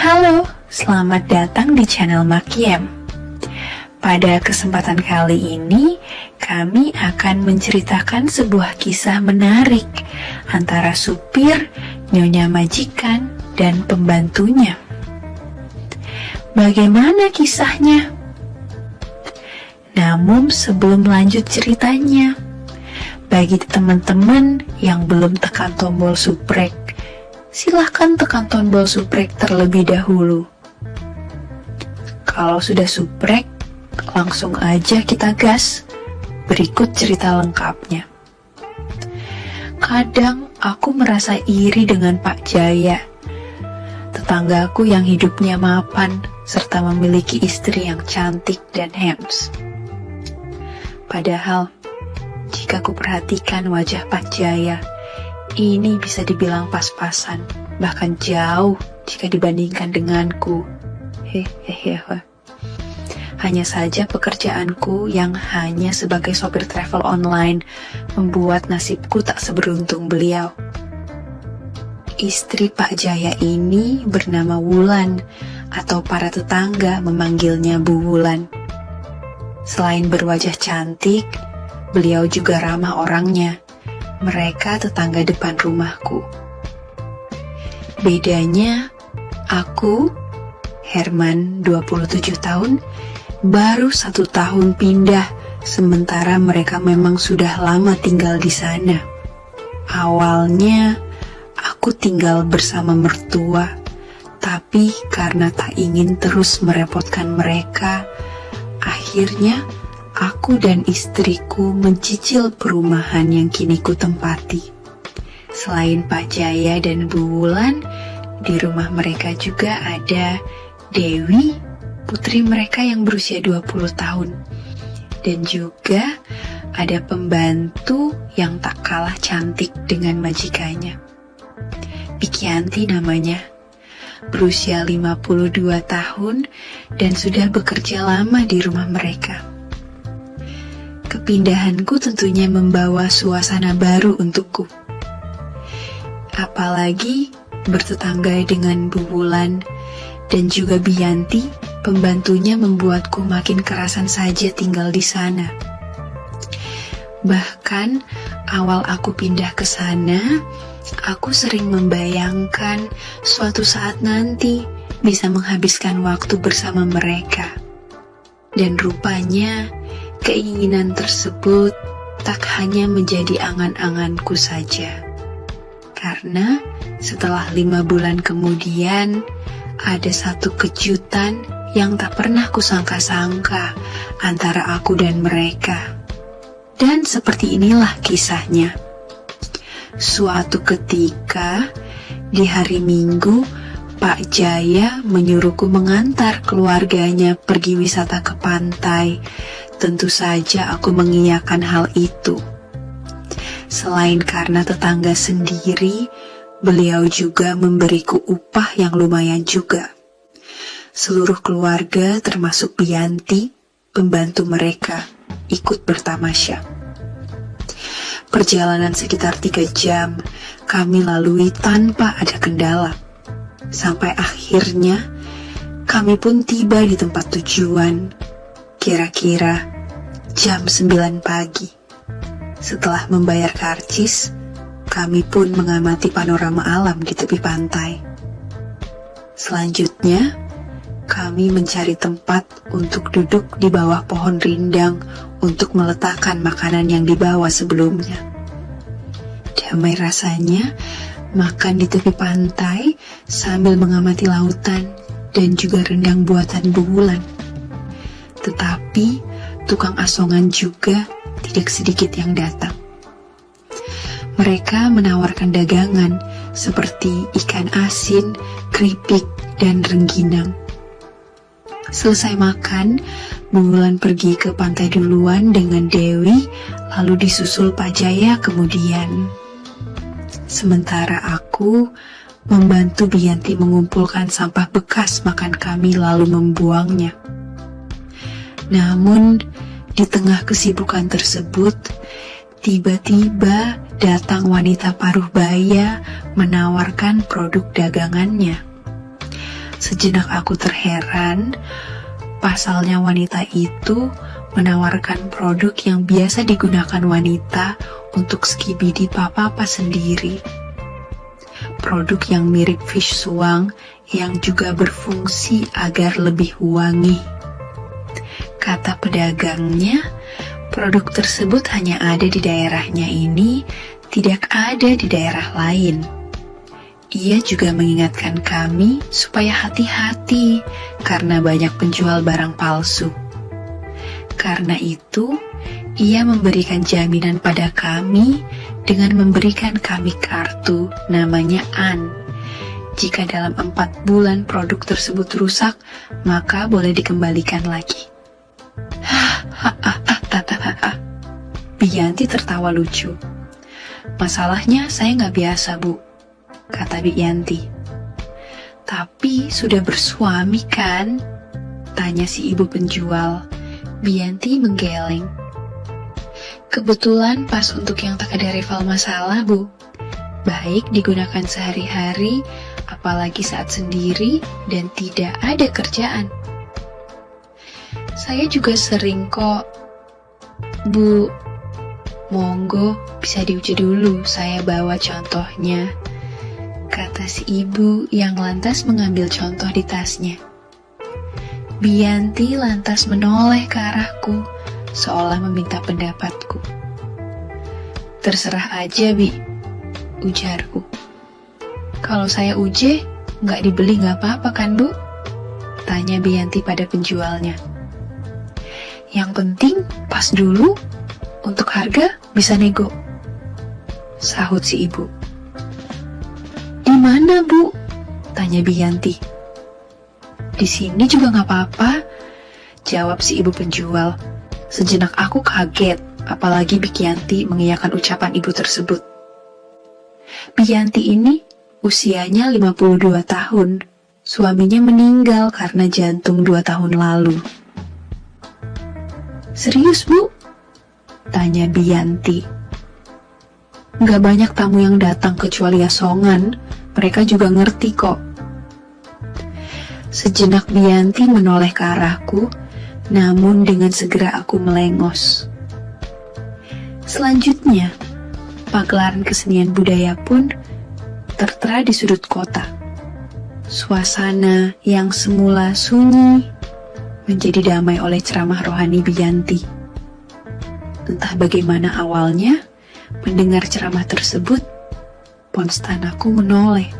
Halo, selamat datang di channel Makiem. Pada kesempatan kali ini, kami akan menceritakan sebuah kisah menarik antara supir, nyonya majikan, dan pembantunya. Bagaimana kisahnya? Namun sebelum lanjut ceritanya, bagi teman-teman yang belum tekan tombol subrek, silahkan tekan tombol subrek terlebih dahulu. Kalau sudah subrek, langsung aja kita gas. Berikut cerita lengkapnya. Kadang aku merasa iri dengan Pak Jaya, tetanggaku yang hidupnya mapan serta memiliki istri yang cantik dan hands. Padahal, jika ku perhatikan wajah Pak Jaya, ini bisa dibilang pas-pasan, bahkan jauh jika dibandingkan denganku. Hehehe. Hanya saja pekerjaanku yang hanya sebagai sopir travel online membuat nasibku tak seberuntung beliau. Istri Pak Jaya ini bernama Wulan, atau para tetangga memanggilnya Bu Wulan. Selain berwajah cantik, beliau juga ramah orangnya. Mereka tetangga depan rumahku. Bedanya, aku, Herman 27 tahun, baru 1 tahun pindah, sementara mereka memang sudah lama tinggal di sana. Awalnya, aku tinggal bersama mertua, tapi karena tak ingin terus merepotkan mereka, akhirnya aku dan istriku mencicil perumahan yang kini ku tempati. Selain Pak Jaya dan Bu Wulan, di rumah mereka juga ada Dewi, putri mereka yang berusia 20 tahun. Dan juga ada pembantu yang tak kalah cantik dengan majikannya. Pikianti namanya, berusia 52 tahun dan sudah bekerja lama di rumah mereka. Kepindahanku tentunya membawa suasana baru untukku. Apalagi bertetangga dengan Bu Wulan dan juga Bianti, pembantunya, membuatku makin kerasan saja tinggal di sana. Bahkan awal aku pindah ke sana, aku sering membayangkan suatu saat nanti bisa menghabiskan waktu bersama mereka. Dan rupanya keinginan tersebut tak hanya menjadi angan-anganku saja. Karena setelah 5 bulan kemudian, ada satu kejutan yang tak pernah kusangka-sangka antara aku dan mereka. Dan seperti inilah kisahnya. Suatu ketika, di hari Minggu, Pak Jaya menyuruhku mengantar keluarganya pergi wisata ke pantai. Tentu saja aku mengiyakan hal itu. Selain karena tetangga sendiri, beliau juga memberiku upah yang lumayan juga. Seluruh keluarga termasuk Bianti, pembantu mereka, ikut bertamasya. Perjalanan sekitar 3 jam kami lalui tanpa ada kendala. Sampai akhirnya kami pun tiba di tempat tujuan, kira-kira jam 9 pagi. Setelah membayar karcis, kami pun mengamati panorama alam di tepi pantai. Selanjutnya, kami mencari tempat untuk duduk di bawah pohon rindang untuk meletakkan makanan yang dibawa sebelumnya. Damai rasanya makan di tepi pantai sambil mengamati lautan dan juga rendang buatan Bu Wulan. Tetapi tukang asongan juga tidak sedikit yang datang. Mereka menawarkan dagangan seperti ikan asin, keripik, dan rengginang. Selesai makan, Bu Wulan pergi ke pantai duluan dengan Dewi, lalu disusul Pak Jaya kemudian. Sementara aku membantu Bianti mengumpulkan sampah bekas makan kami lalu membuangnya. Namun, di tengah kesibukan tersebut, tiba-tiba datang wanita paruh baya menawarkan produk dagangannya. Sejenak aku terheran, pasalnya wanita itu menawarkan produk yang biasa digunakan wanita untuk skibidi papa sendiri. Produk yang mirip fish suang yang juga berfungsi agar lebih wangi. Kata pedagangnya, produk tersebut hanya ada di daerahnya ini, tidak ada di daerah lain. Ia juga mengingatkan kami supaya hati-hati karena banyak penjual barang palsu. Karena itu, ia memberikan jaminan pada kami dengan memberikan kami kartu namanya AN. Jika dalam 4 bulan produk tersebut rusak, maka boleh dikembalikan lagi. Bianti tertawa lucu. Masalahnya saya nggak biasa, Bu, kata Bianti. Tapi sudah bersuami kan? Tanya si ibu penjual. Bianti menggeleng. Kebetulan pas untuk yang tak ada rival masalah, Bu. Baik digunakan sehari-hari, apalagi saat sendiri dan tidak ada kerjaan. Saya juga sering kok. Bu, monggo bisa diuji dulu, saya bawa contohnya, kata si ibu yang lantas mengambil contoh di tasnya. Bianti lantas menoleh ke arahku, seolah meminta pendapatku. Terserah aja, Bi, ujarku. Kalau saya uji, nggak dibeli nggak apa-apa kan, Bu? Tanya Bianti pada penjualnya. Yang penting pas dulu, untuk harga bisa nego, sahut si ibu. Di mana, Bu? Tanya Bianti. Di sini juga nggak apa-apa, jawab si ibu penjual. Sejenak aku kaget, apalagi Bianti mengiyakan ucapan ibu tersebut. Bianti ini usianya 52 tahun, suaminya meninggal karena jantung 2 tahun lalu. Serius, Bu? Tanya Bianti. Gak banyak tamu yang datang kecuali asongan, mereka juga ngerti kok. Sejenak Bianti menoleh ke arahku, namun dengan segera aku melengos. Selanjutnya, pagelaran kesenian budaya pun tertera di sudut kota. Suasana yang semula sunyi menjadi damai oleh ceramah rohani Bianti. Entah bagaimana awalnya, mendengar ceramah tersebut, ponstan aku menoleh.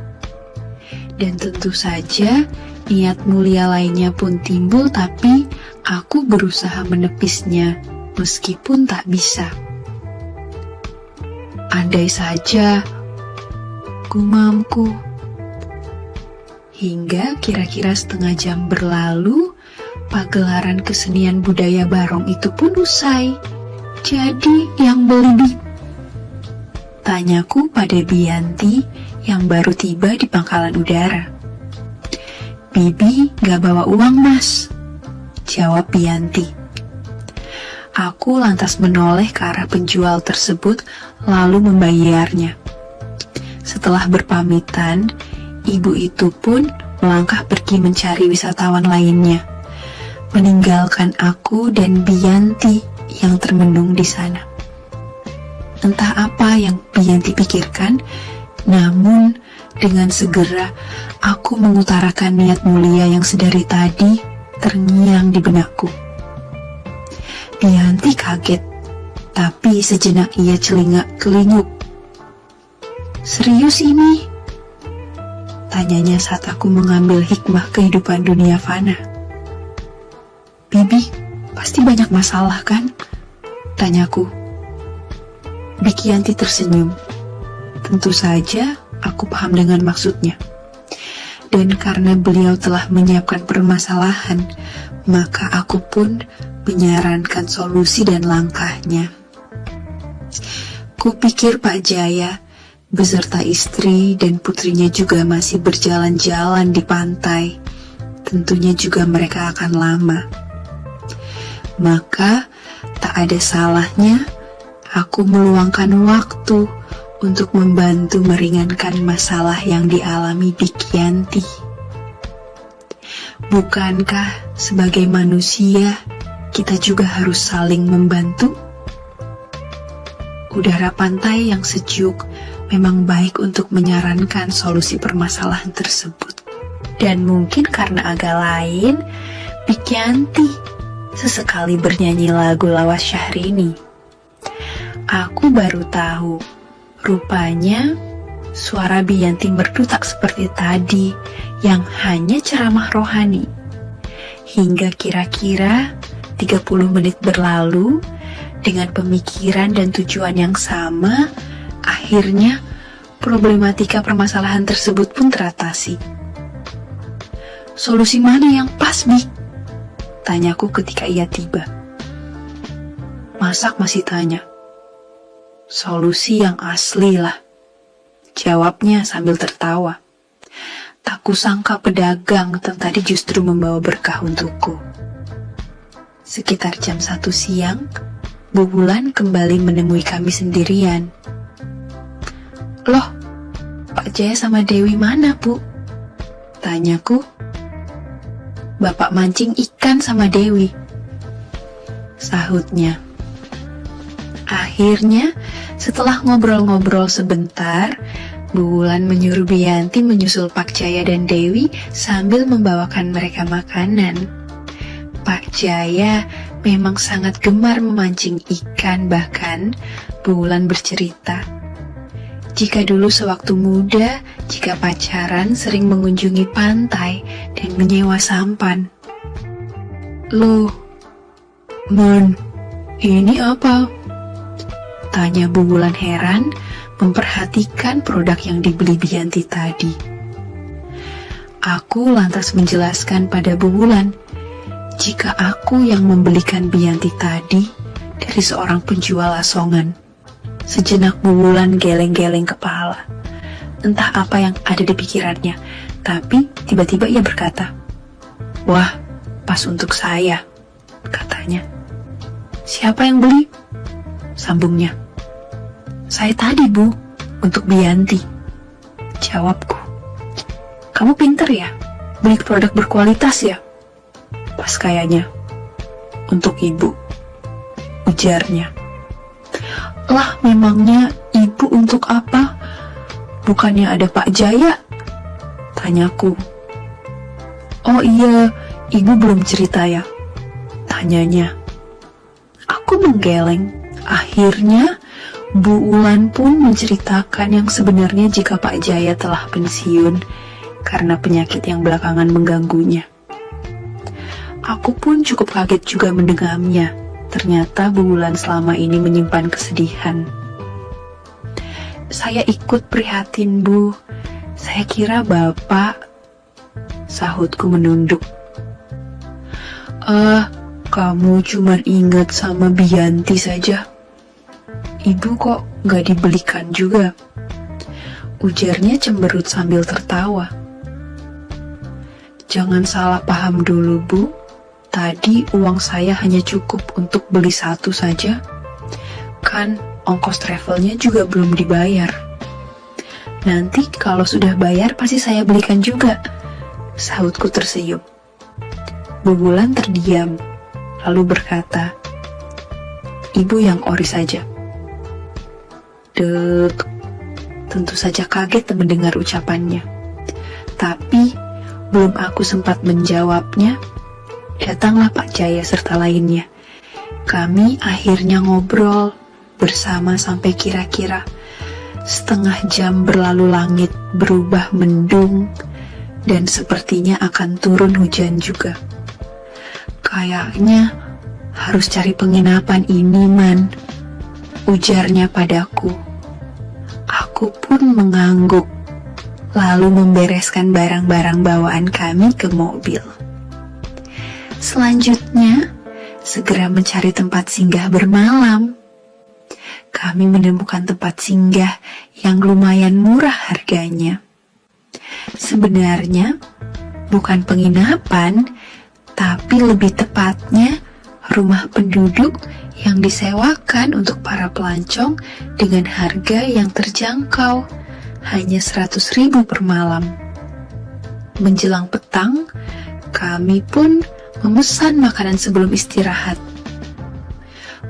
Dan tentu saja, niat mulia lainnya pun timbul, tapi aku berusaha menepisnya, meskipun tak bisa. Andai saja, gumamku. Hingga kira-kira setengah jam berlalu, pagelaran kesenian budaya Barong itu pun usai. Jadi yang beli, tanyaku pada Bianti yang baru tiba di pangkalan udara. Bibi gak bawa uang, Mas, jawab Bianti. Aku lantas menoleh ke arah penjual tersebut lalu membayarnya. Setelah berpamitan, ibu itu pun melangkah pergi mencari wisatawan lainnya, meninggalkan aku dan Bianti yang termenung di sana. Entah apa yang Bianti pikirkan, namun dengan segera aku mengutarakan niat mulia yang sedari tadi terngiang di benakku. Bianti kaget, tapi sejenak ia celingak-kelinguk. Serius ini? Tanyanya saat aku mengambil hikmah kehidupan dunia fana. Bibi, pasti banyak masalah kan? Tanyaku. Bianti tersenyum. Tentu saja aku paham dengan maksudnya. Dan karena beliau telah menyiapkan permasalahan, maka aku pun menyarankan solusi dan langkahnya. Kupikir Pak Jaya beserta istri dan putrinya juga masih berjalan-jalan di pantai. Tentunya juga mereka akan lama. Maka tak ada salahnya aku meluangkan waktu untuk membantu meringankan masalah yang dialami Bianti. Bukankah sebagai manusia kita juga harus saling membantu? Udara pantai yang sejuk memang baik untuk menyarankan solusi permasalahan tersebut. Dan mungkin karena agak lain, Biyanti sesekali bernyanyi lagu lawas Syahrini. Aku baru tahu, rupanya suara Biyanti merdu tak seperti tadi yang hanya ceramah rohani. Hingga kira-kira 30 menit berlalu, dengan pemikiran dan tujuan yang sama, akhirnya problematika permasalahan tersebut pun teratasi. Solusi mana yang pas, Bi? Tanyaku ketika ia tiba. Masak masih tanya. Solusi yang asli lah, jawabnya sambil tertawa. Tak kusangka pedagang tadi justru membawa berkah untukku. Sekitar jam 1 siang, Bu Wulan kembali menemui kami sendirian. Loh, Pak Jaya sama Dewi mana, Bu? Tanyaku. Bapak mancing ikan sama Dewi, sahutnya. Akhirnya, setelah ngobrol-ngobrol sebentar, Bu Wulan menyuruh Biyanti menyusul Pak Jaya dan Dewi sambil membawakan mereka makanan. Pak Jaya memang sangat gemar memancing ikan, bahkan Bu Wulan bercerita, jika dulu sewaktu muda, jika pacaran sering mengunjungi pantai dan menyewa sampan. Loh, Man, ini apa? Tanya Bu Wulan heran memperhatikan produk yang dibeli Biyanti tadi. Aku lantas menjelaskan pada Bu Wulan, jika aku yang membelikan Biyanti tadi dari seorang penjual asongan. Sejenak Bu Wulan geleng-geleng kepala. Entah apa yang ada di pikirannya, tapi tiba-tiba ia berkata, "Wah, pas untuk saya," katanya. "Siapa yang beli?" sambungnya. "Saya tadi, Bu, untuk Biyanti," jawabku. "Kamu pinter ya, beli produk berkualitas ya?" "Pas kayaknya, untuk Ibu," ujarnya. "Lah, memangnya Ibu untuk apa? Bukannya ada Pak Jaya?" tanyaku. "Oh iya, Ibu belum cerita ya?" tanyanya. Aku menggeleng. Akhirnya Bu Wulan pun menceritakan yang sebenarnya jika Pak Jaya telah pensiun karena penyakit yang belakangan mengganggunya. Aku pun cukup kaget juga mendengarnya. Ternyata Bu Wulan selama ini menyimpan kesedihan. "Saya ikut prihatin, Bu. Saya kira Bapak," sahutku menunduk. Kamu cuma ingat sama Biyanti saja. Ibu kok gak dibelikan juga?" ujarnya cemberut sambil tertawa. "Jangan salah paham dulu, Bu. Tadi uang saya hanya cukup untuk beli satu saja. Kan ongkos travelnya juga belum dibayar. Nanti kalau sudah bayar pasti saya belikan juga," sahutku tersenyum. Bu Wulan terdiam, lalu berkata, "Ibu yang ori saja." Dek, tentu saja kaget mendengar ucapannya. Tapi belum aku sempat menjawabnya, datanglah Pak Jaya serta lainnya. Kami akhirnya ngobrol bersama sampai kira-kira setengah jam berlalu. Langit berubah mendung dan sepertinya akan turun hujan juga. "Kayaknya harus cari penginapan ini, Man," ujarnya padaku. Aku pun mengangguk, lalu membereskan barang-barang bawaan kami ke mobil. Selanjutnya, segera mencari tempat singgah bermalam. Kami menemukan tempat singgah yang lumayan murah harganya. Sebenarnya, bukan penginapan, tapi lebih tepatnya rumah penduduk yang disewakan untuk para pelancong dengan harga yang terjangkau, hanya 100.000 per malam. Menjelang petang, Kami pun memesan makanan sebelum istirahat.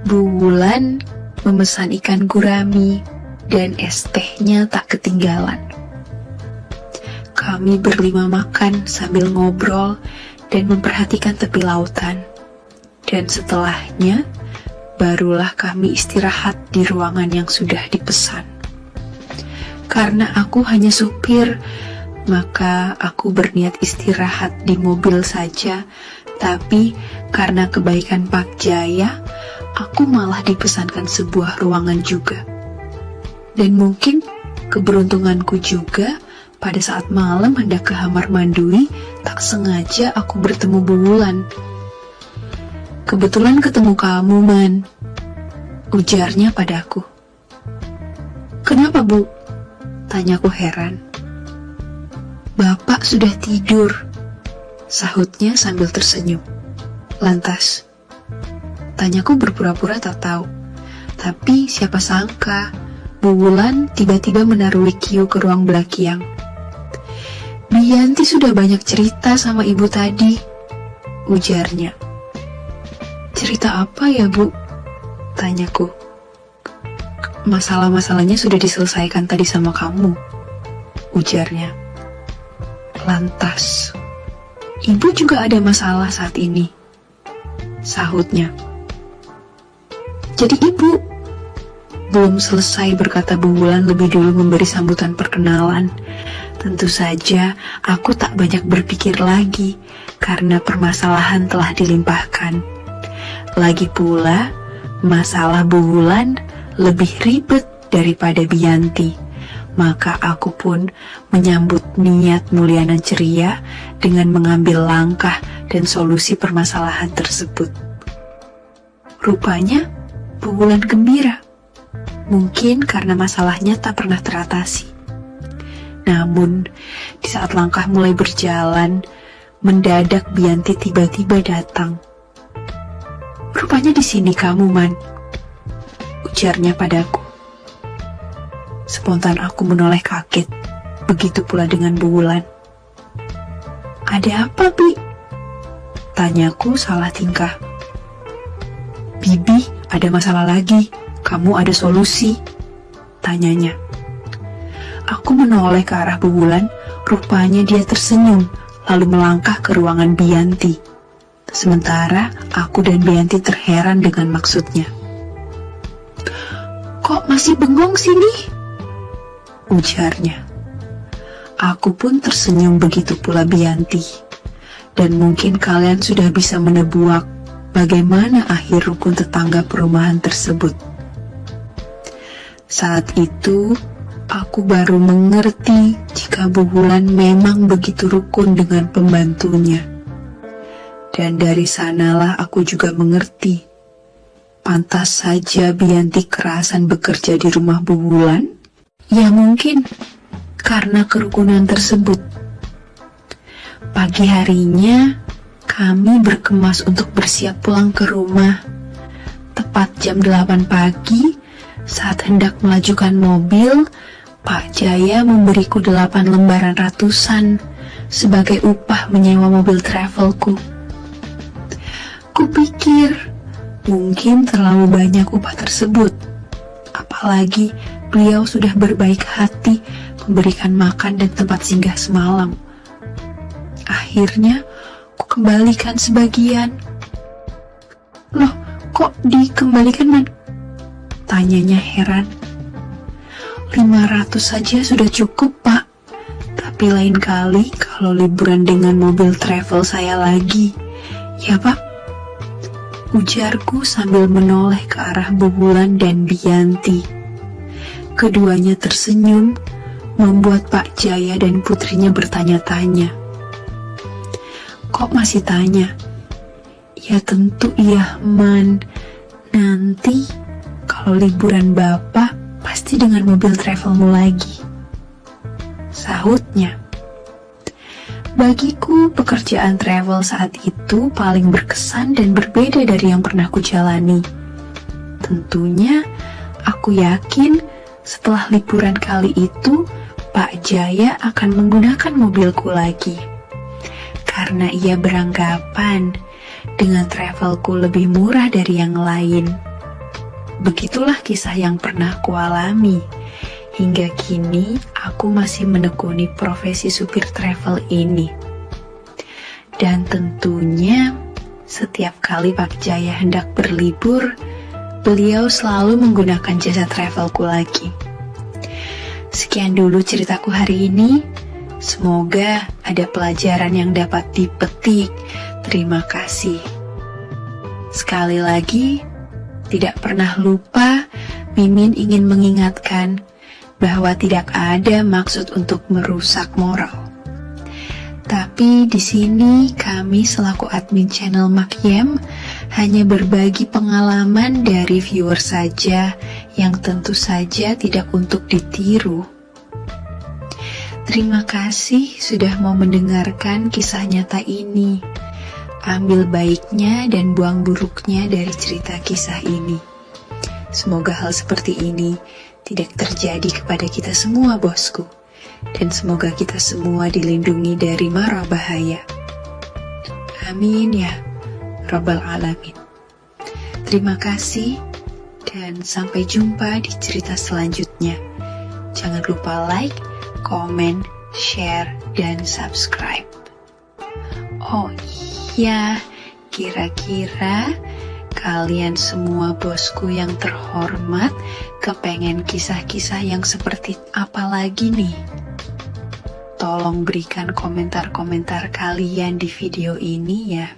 Bu Wulan memesan ikan gurami dan es tehnya tak ketinggalan. Kami berlima makan sambil ngobrol dan memperhatikan tepi lautan. Dan setelahnya, barulah kami istirahat di ruangan yang sudah dipesan. Karena aku hanya supir, maka aku berniat istirahat di mobil saja, tapi karena kebaikan Pak Jaya, aku malah dipesankan sebuah ruangan juga. Dan mungkin keberuntunganku juga, pada saat malam hendak ke kamar mandui, tak sengaja aku bertemu Bu Wulan. "Kebetulan ketemu kamu, Man," ujarnya padaku. "Kenapa, Bu?" tanyaku heran. "Bapak sudah tidur," sahutnya sambil tersenyum. "Lantas?" tanyaku berpura-pura tak tahu. Tapi siapa sangka Bu Wulan tiba-tiba menaruh Likio ke ruang belakang. "Bianti sudah banyak cerita sama ibu tadi," ujarnya. "Cerita apa ya, Bu?" tanyaku. "Masalah-masalahnya sudah diselesaikan tadi sama kamu," ujarnya. "Lantas, ibu juga ada masalah saat ini," sahutnya. "Jadi ibu..." Belum selesai berkata Bu Wulan lebih dulu memberi sambutan perkenalan. Tentu saja aku tak banyak berpikir lagi karena permasalahan telah dilimpahkan. Lagi pula, masalah Bu Wulan lebih ribet daripada Bianti. Maka aku pun menyambut niat Mulyana ceria dengan mengambil langkah dan solusi permasalahan tersebut. Rupanya Bu Wulan gembira. Mungkin karena masalahnya tak pernah teratasi. Namun, di saat langkah mulai berjalan, mendadak Bianti tiba-tiba datang. "Rupanya di sini kamu, Man," ujarnya padaku. Spontan aku menoleh kaget, begitu pula dengan Bu Wulan. "Ada apa, Bi?" tanyaku salah tingkah. "Bibi, ada masalah lagi. Kamu ada solusi?" tanyanya. Aku menoleh ke arah Bu Wulan, rupanya dia tersenyum, lalu melangkah ke ruangan Bianti. Sementara aku dan Bianti terheran dengan maksudnya. "Kok masih bengong sini?" ujarnya. Aku pun tersenyum, begitu pula Bianti. Dan mungkin kalian sudah bisa menebuak bagaimana akhir rukun tetangga perumahan tersebut. Saat itu, aku baru mengerti jika Bu Wulan memang begitu rukun dengan pembantunya. Dan dari sanalah aku juga mengerti. Pantas saja Bianti kerasan bekerja di rumah Bu Wulan. Ya mungkin karena kerukunan tersebut. Pagi harinya, kami berkemas untuk bersiap pulang ke rumah. Tepat jam 8 pagi, saat hendak melajukan mobil, Pak Jaya memberiku 8 lembaran ratusan sebagai upah menyewa mobil travelku. Kupikir mungkin terlalu banyak upah tersebut. Apalagi beliau sudah berbaik hati memberikan makan dan tempat singgah semalam. Akhirnya, ku kembalikan sebagian. "Loh, kok dikembalikan, Man?" tanyanya heran. 500 saja sudah cukup, Pak. Tapi lain kali kalau liburan dengan mobil travel saya lagi. Ya, Pak? Ujarku sambil menoleh ke arah Bu Wulan dan Bianti. Keduanya tersenyum, membuat Pak Jaya dan putrinya bertanya-tanya. "Kok masih tanya?" "Ya tentu iya, Man. Nanti kalau liburan Bapak pasti dengan mobil travelmu lagi," sahutnya. Bagiku, pekerjaan travel saat itu paling berkesan dan berbeda dari yang pernah kujalani. Tentunya, aku yakin setelah liburan kali itu, Pak Jaya akan menggunakan mobilku lagi. karena ia beranggapan dengan travelku lebih murah dari yang lain. Begitulah kisah yang pernah kualami. Hingga kini aku masih menekuni profesi supir travel ini. Dan tentunya setiap kali Pak Jaya hendak berlibur, beliau selalu menggunakan jasa travelku lagi. Sekian dulu ceritaku hari ini. Semoga ada pelajaran yang dapat dipetik. Terima kasih. Sekali lagi, tidak pernah lupa, Mimin ingin mengingatkan bahwa tidak ada maksud untuk merusak moral. Tapi di sini kami selaku admin channel Makyem hanya berbagi pengalaman dari viewer saja yang tentu saja tidak untuk ditiru. Terima kasih sudah mau mendengarkan kisah nyata ini. Ambil baiknya dan buang buruknya dari cerita kisah ini. Semoga hal seperti ini tidak terjadi kepada kita semua, bosku. Dan semoga kita semua dilindungi dari mara bahaya. Amin ya Rabbal Alamin. Terima kasih dan sampai jumpa di cerita selanjutnya. Jangan lupa like, komen, share, dan subscribe. Oh iya, kira-kira kalian semua bosku yang terhormat kepengen kisah-kisah yang seperti apa lagi nih? Tolong berikan komentar-komentar kalian di video ini ya.